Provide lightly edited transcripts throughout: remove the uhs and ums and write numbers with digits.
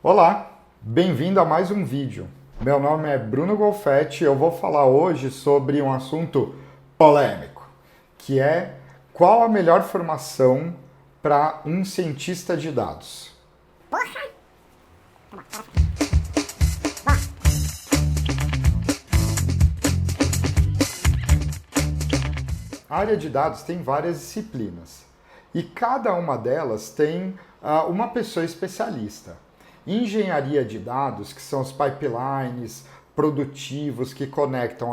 Olá, bem-vindo a mais um vídeo. Meu nome é Bruno Golfetti e eu vou falar hoje sobre um assunto polêmico, que é qual a melhor formação para um cientista de dados. A área de dados tem várias disciplinas e cada uma delas tem uma pessoa especialista. Engenharia de dados, que são os pipelines produtivos que conectam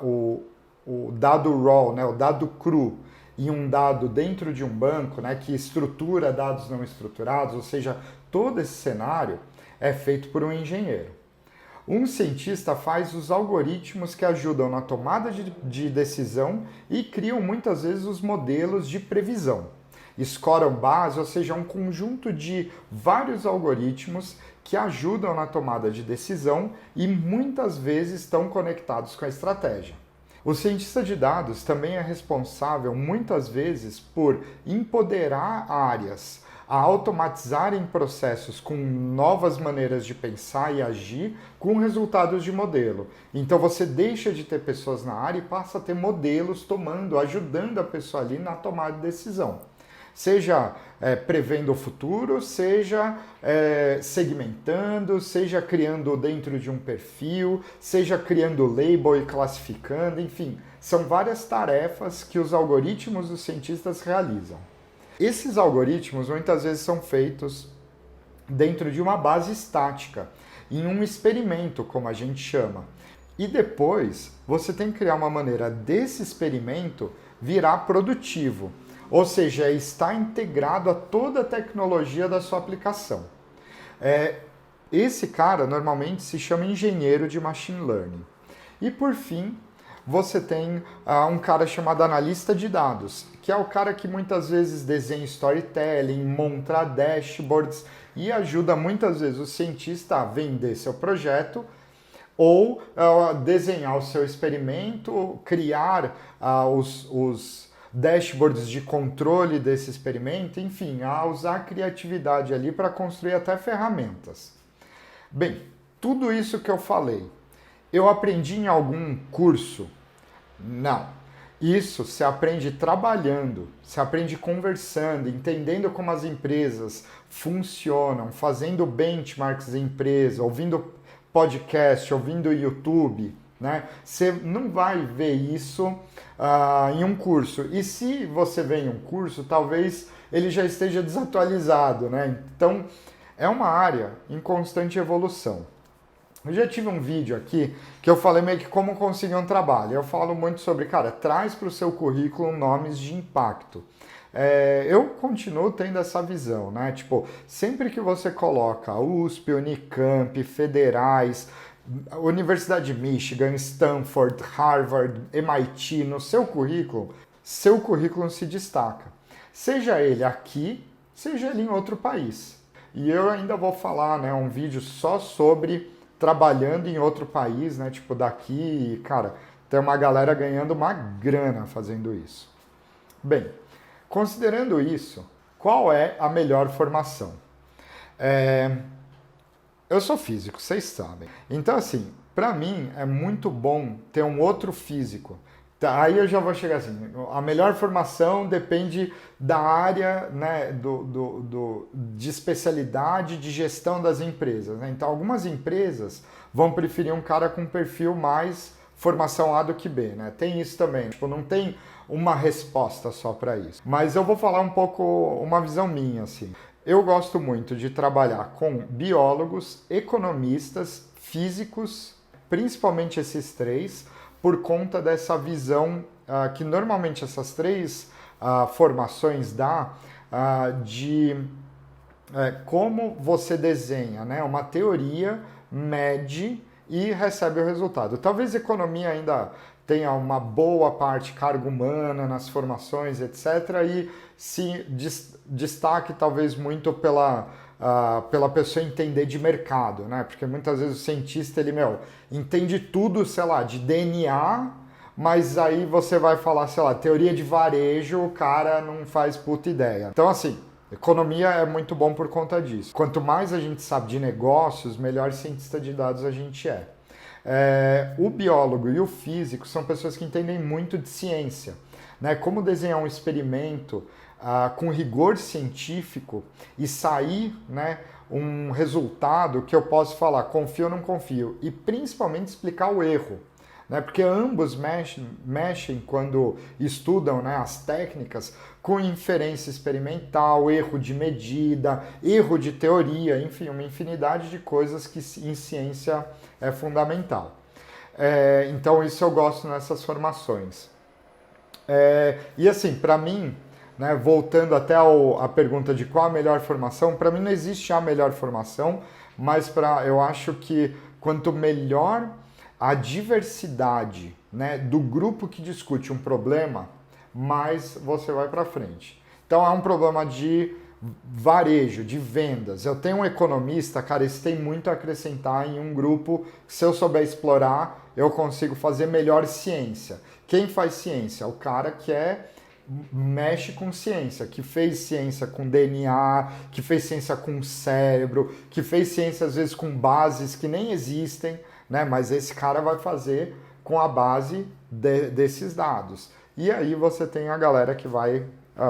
o dado raw, né, o dado cru, e um dado dentro de um banco, né, que estrutura dados não estruturados, ou seja, todo esse cenário é feito por um engenheiro. Um cientista faz os algoritmos que ajudam na tomada de decisão e criam muitas vezes os modelos de previsão. Scoram base, ou seja, um conjunto de vários algoritmos que ajudam na tomada de decisão e muitas vezes estão conectados com a estratégia. O cientista de dados também é responsável muitas vezes por empoderar áreas a automatizarem processos com novas maneiras de pensar e agir com resultados de modelo. Então você deixa de ter pessoas na área e passa a ter modelos ajudando a pessoa ali na tomada de decisão. Seja prevendo o futuro, seja segmentando, seja criando dentro de um perfil, seja criando label e classificando, enfim, são várias tarefas que os algoritmos dos cientistas realizam. Esses algoritmos muitas vezes são feitos dentro de uma base estática, em um experimento, como a gente chama. E depois você tem que criar uma maneira desse experimento virar produtivo, ou seja, está integrado a toda a tecnologia da sua aplicação. Esse cara normalmente se chama engenheiro de machine learning. E por fim, você tem um cara chamado analista de dados, que é o cara que muitas vezes desenha storytelling, monta dashboards e ajuda muitas vezes o cientista a vender seu projeto ou desenhar o seu experimento, criar os dashboards de controle desse experimento, enfim, a usar a criatividade ali para construir até ferramentas. Bem, tudo isso que eu falei, eu aprendi em algum curso? Não. Isso se aprende trabalhando, se aprende conversando, entendendo como as empresas funcionam, fazendo benchmarks em empresa, ouvindo podcast, ouvindo YouTube, né? Você não vai ver isso em um curso. E se você vê em um curso, talvez ele já esteja desatualizado, né? Então, é uma área em constante evolução. Eu já tive um vídeo aqui que eu falei meio que como conseguir um trabalho. Eu falo muito sobre, cara, traz para o seu currículo nomes de impacto. Eu continuo tendo essa visão, né? Tipo, sempre que você coloca USP, Unicamp, federais, Universidade de Michigan, Stanford, Harvard, MIT no seu currículo se destaca. Seja ele aqui, seja ele em outro país. E eu ainda vou falar, né, um vídeo só sobre trabalhando em outro país, né? Tipo, daqui, cara, tem uma galera ganhando uma grana fazendo isso. Bem, considerando isso, qual é a melhor formação? Eu sou físico, vocês sabem. Então, assim, para mim é muito bom ter um outro físico. Tá, aí eu já vou chegar assim, a melhor formação depende da área, né, de especialidade de gestão das empresas, né? Então algumas empresas vão preferir um cara com perfil mais formação A do que B, né? Tem isso também, tipo, não tem uma resposta só para isso. Mas eu vou falar um pouco, uma visão minha, assim. Eu gosto muito de trabalhar com biólogos, economistas, físicos, principalmente esses três, por conta dessa visão que normalmente essas três formações dá de como você desenha, né, uma teoria, mede e recebe o resultado. Talvez economia ainda tenha uma boa parte carga humana nas formações, etc., e se destaque talvez muito pela pessoa entender de mercado, né? Porque muitas vezes o cientista, ele, entende tudo, sei lá, de DNA, mas aí você vai falar, sei lá, teoria de varejo, o cara não faz puta ideia. Então, assim, Economia é muito bom por conta disso. Quanto mais a gente sabe de negócios, melhor cientista de dados a gente é. O biólogo e o físico são pessoas que entendem muito de ciência, né? Como desenhar um experimento com rigor científico e sair, né, um resultado que eu posso falar confio ou não confio, e principalmente explicar o erro. Né? Porque ambos mexem quando estudam, né, as técnicas com inferência experimental, erro de medida, erro de teoria, enfim, uma infinidade de coisas que em ciência é fundamental. Então isso eu gosto nessas formações. E assim, para mim, né, voltando até a pergunta de qual a melhor formação, para mim não existe a melhor formação, mas eu acho que quanto melhor a diversidade, né, do grupo que discute um problema, mais você vai para frente. Então é um problema de varejo, de vendas. Eu tenho um economista, cara, isso tem muito a acrescentar em um grupo. Se eu souber explorar, eu consigo fazer melhor ciência. Quem faz ciência? O cara que mexe com ciência, que fez ciência com DNA, que fez ciência com cérebro, que fez ciência às vezes com bases que nem existem, né? Mas esse cara vai fazer com a base desses dados. E aí você tem a galera que vai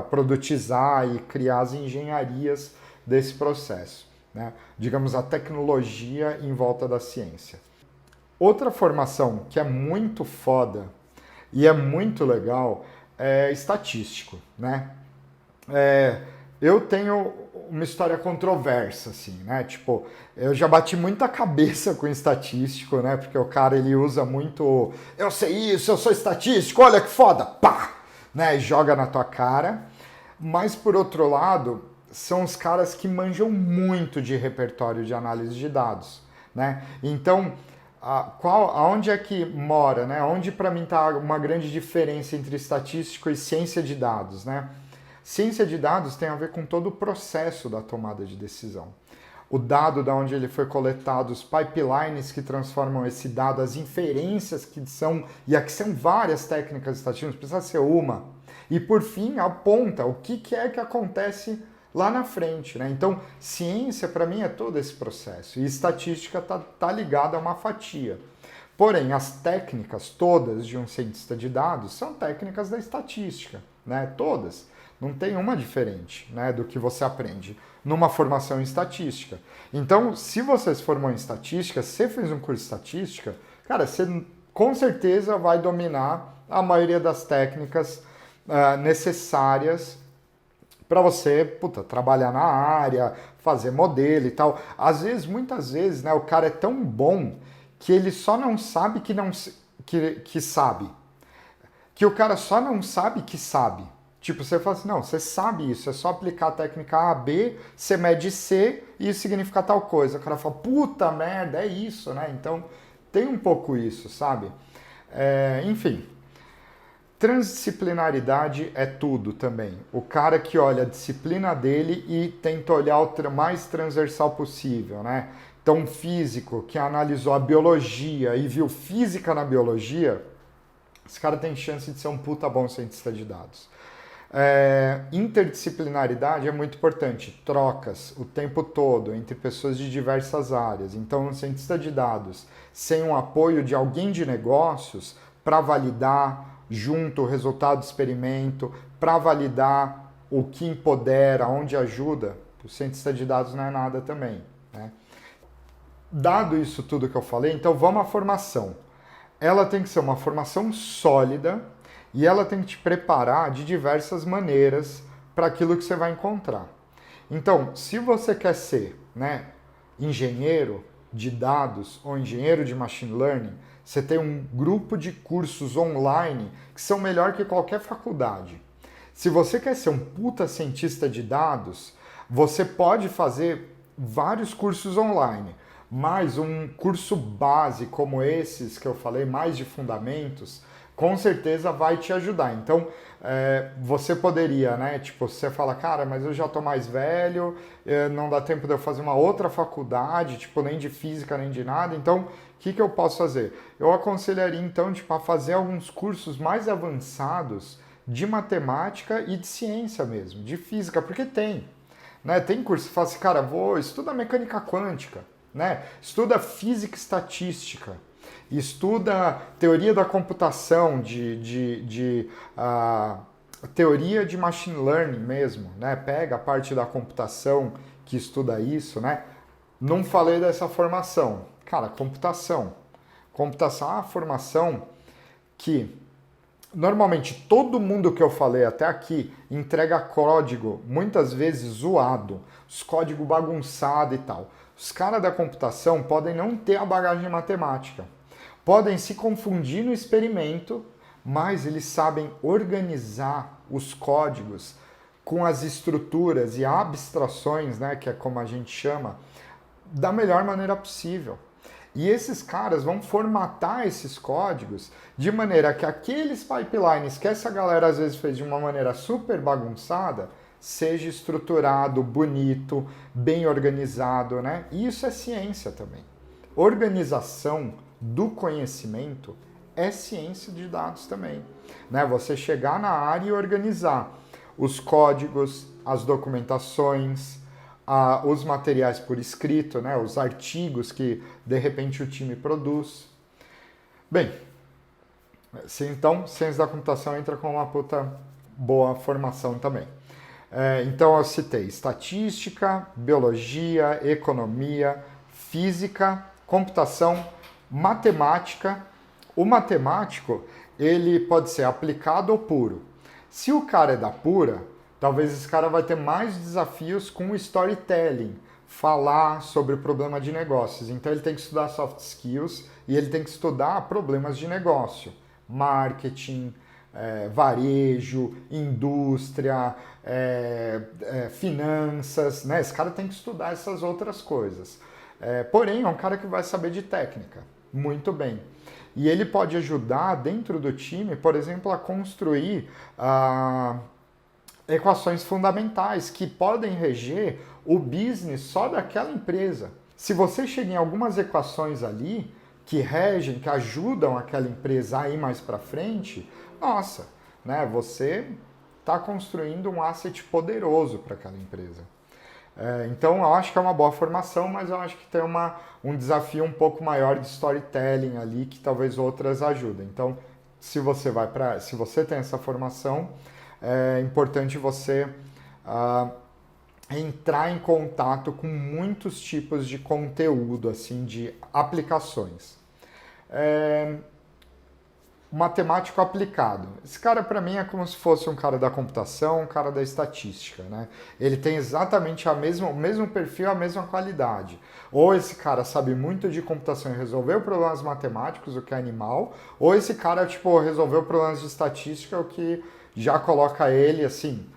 produtizar e criar as engenharias desse processo, né? Digamos, a tecnologia em volta da ciência. Outra formação que é muito foda e é muito legal é estatístico, né? Eu tenho uma história controversa, assim, né? Tipo, eu já bati muita cabeça com estatístico, né? Porque o cara, ele usa muito, eu sei isso, eu sou estatístico, olha que foda, pá! Né? E joga na tua cara. Mas, por outro lado, são os caras que manjam muito de repertório de análise de dados, né? Então, aonde é que mora, né? Onde para mim está uma grande diferença entre estatístico e ciência de dados, né? Ciência de dados tem a ver com todo o processo da tomada de decisão. O dado da onde ele foi coletado, os pipelines que transformam esse dado, as inferências que são, e aqui são várias técnicas estatísticas, precisa ser uma. E por fim, aponta o que é que acontece lá na frente, né? Então, ciência para mim é todo esse processo e estatística tá ligada a uma fatia. Porém, as técnicas todas de um cientista de dados são técnicas da estatística, né? Todas. Não tem uma diferente, né, do que você aprende numa formação em estatística. Então, se você se formou em estatística, você fez um curso de estatística, cara, você com certeza vai dominar a maioria das técnicas necessárias para você, trabalhar na área, fazer modelo e tal. Às vezes, muitas vezes, né, o cara é tão bom que ele só não sabe que sabe. Que o cara só não sabe que sabe. Tipo, você fala assim, não, você sabe isso, é só aplicar a técnica A, B, você mede C e isso significa tal coisa. O cara fala, puta merda, é isso, né? Então, tem um pouco isso, sabe? Enfim, transdisciplinaridade é tudo também. O cara que olha a disciplina dele e tenta olhar o mais transversal possível, né? Então, um físico que analisou a biologia e viu física na biologia, esse cara tem chance de ser um puta bom cientista de dados. Interdisciplinaridade é muito importante, trocas o tempo todo entre pessoas de diversas áreas. Então, um cientista de dados sem o apoio de alguém de negócios para validar junto o resultado do experimento, para validar o que empodera, onde ajuda, o cientista de dados não é nada também, né? Dado isso tudo que eu falei, então vamos à formação. Ela tem que ser uma formação sólida e ela tem que te preparar de diversas maneiras para aquilo que você vai encontrar. Então, se você quer ser, né, engenheiro de dados ou engenheiro de machine learning, você tem um grupo de cursos online que são melhor que qualquer faculdade. Se você quer ser um puta cientista de dados, você pode fazer vários cursos online, mas um curso base como esses que eu falei, mais de fundamentos, com certeza vai te ajudar. Então, você poderia, né? Tipo, você fala, cara, mas eu já tô mais velho, não dá tempo de eu fazer uma outra faculdade, tipo, nem de física, nem de nada. Então, o que eu posso fazer? Eu aconselharia, então, tipo, a fazer alguns cursos mais avançados de matemática e de ciência mesmo, de física, porque tem. né? Tem curso que fala assim, cara, estuda mecânica quântica, né? Estuda física e estatística, estuda teoria da computação, teoria de machine learning mesmo, né? Pega a parte da computação que estuda isso, né? Não falei dessa formação. Cara, computação. Computação é uma formação que normalmente todo mundo que eu falei até aqui entrega código, muitas vezes zoado, os códigos bagunçados e tal. Os caras da computação podem não ter a bagagem matemática, podem se confundir no experimento, mas eles sabem organizar os códigos com as estruturas e abstrações, né, que é como a gente chama, da melhor maneira possível. E esses caras vão formatar esses códigos de maneira que aqueles pipelines que essa galera às vezes fez de uma maneira super bagunçada, seja estruturado, bonito, bem organizado, né? E isso é ciência também. Organização do conhecimento é ciência de dados também, né? Você chegar na área e organizar os códigos, as documentações, os materiais por escrito, né, os artigos que de repente o time produz. Bem, então ciência da computação entra com uma puta boa formação também. Então eu citei estatística, biologia, economia, física, computação, matemática. O matemático, ele pode ser aplicado ou puro. Se o cara é da pura, talvez esse cara vai ter mais desafios com o storytelling, falar sobre o problema de negócios. Então ele tem que estudar soft skills e ele tem que estudar problemas de negócio, marketing, varejo, indústria, finanças, né? Esse cara tem que estudar essas outras coisas. Porém, é um cara que vai saber de técnica, muito bem. E ele pode ajudar dentro do time, por exemplo, a construir equações fundamentais que podem reger o business só daquela empresa. Se você chega em algumas equações ali que regem, que ajudam aquela empresa a ir mais para frente, nossa, né, você está construindo um asset poderoso para aquela empresa. Então eu acho que é uma boa formação, mas eu acho que tem um desafio um pouco maior de storytelling ali que talvez outras ajudem. Então, se você tem essa formação, é importante você entrar em contato com muitos tipos de conteúdo, assim, de aplicações. Matemático aplicado. Esse cara, para mim, é como se fosse um cara da computação, um cara da estatística, né? Ele tem exatamente o mesmo perfil, a mesma qualidade. Ou esse cara sabe muito de computação e resolveu problemas matemáticos, o que é animal, ou esse cara, resolveu problemas de estatística, o que já coloca ele, assim,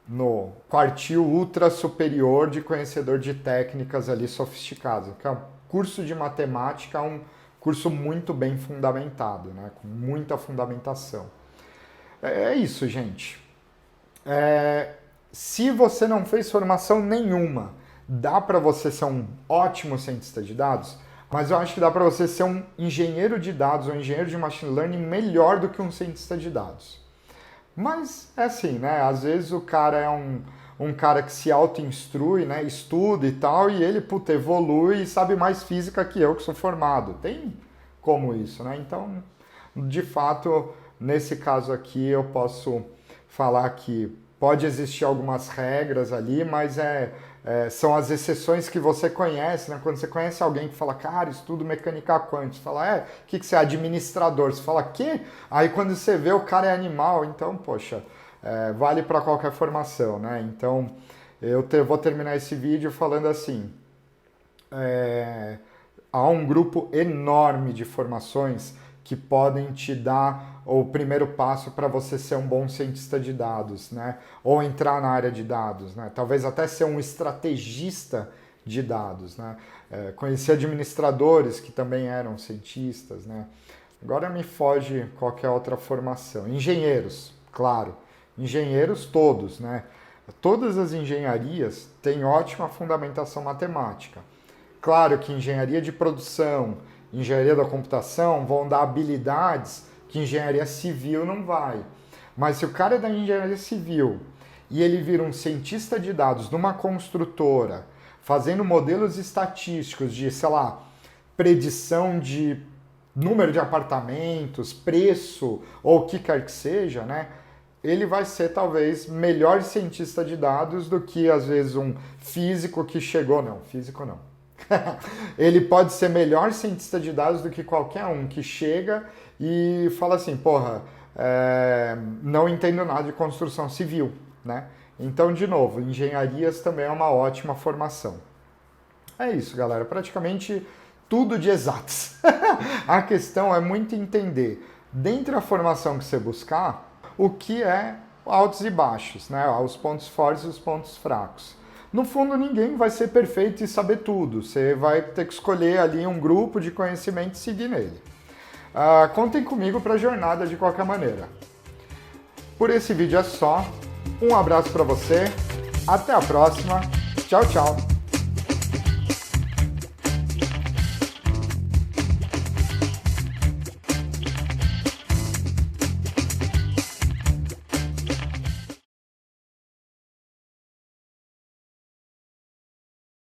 no quartil ultra superior de conhecedor de técnicas ali sofisticadas. Que é um curso de matemática, curso muito bem fundamentado, né? Com muita fundamentação. É isso, gente. Se você não fez formação nenhuma, dá para você ser um ótimo cientista de dados, mas eu acho que dá para você ser um engenheiro de dados ou engenheiro de machine learning melhor do que um cientista de dados. Mas é assim, né? Às vezes o cara é um cara que se auto-instrui, né? Estuda e tal, e ele, evolui e sabe mais física que eu, que sou formado. Tem como isso, né? Então, de fato, nesse caso aqui, eu posso falar que pode existir algumas regras ali, mas são as exceções que você conhece, né? Quando você conhece alguém que fala, cara, estudo mecânica quântica, você fala, o que você é? Administrador. Você fala, quê? Aí quando você vê, o cara é animal, então, poxa, vale para qualquer formação, né? Então, vou terminar esse vídeo falando assim, há um grupo enorme de formações que podem te dar o primeiro passo para você ser um bom cientista de dados, né? Ou entrar na área de dados, né? Talvez até ser um estrategista de dados, né? Conheci administradores que também eram cientistas, né? Agora me foge qualquer outra formação. Engenheiros, claro. Engenheiros todos, né? Todas as engenharias têm ótima fundamentação matemática. Claro que engenharia de produção, engenharia da computação vão dar habilidades que engenharia civil não vai. Mas se o cara é da engenharia civil e ele vira um cientista de dados numa construtora, fazendo modelos estatísticos de, sei lá, predição de número de apartamentos, preço ou o que quer que seja, né? Ele vai ser talvez melhor cientista de dados do que às vezes um físico que chegou, não, físico não. Ele pode ser melhor cientista de dados do que qualquer um que chega e fala assim, porra, não entendo nada de construção civil, né? Então, de novo, engenharias também é uma ótima formação. É isso, galera, praticamente tudo de exatas. A questão é muito entender, dentro da formação que você buscar, o que é altos e baixos, né? Os pontos fortes e os pontos fracos. No fundo, ninguém vai ser perfeito e saber tudo. Você vai ter que escolher ali um grupo de conhecimento e seguir nele. Contem comigo para a jornada de qualquer maneira. Por esse vídeo é só. Um abraço para você. Até a próxima. Tchau, tchau.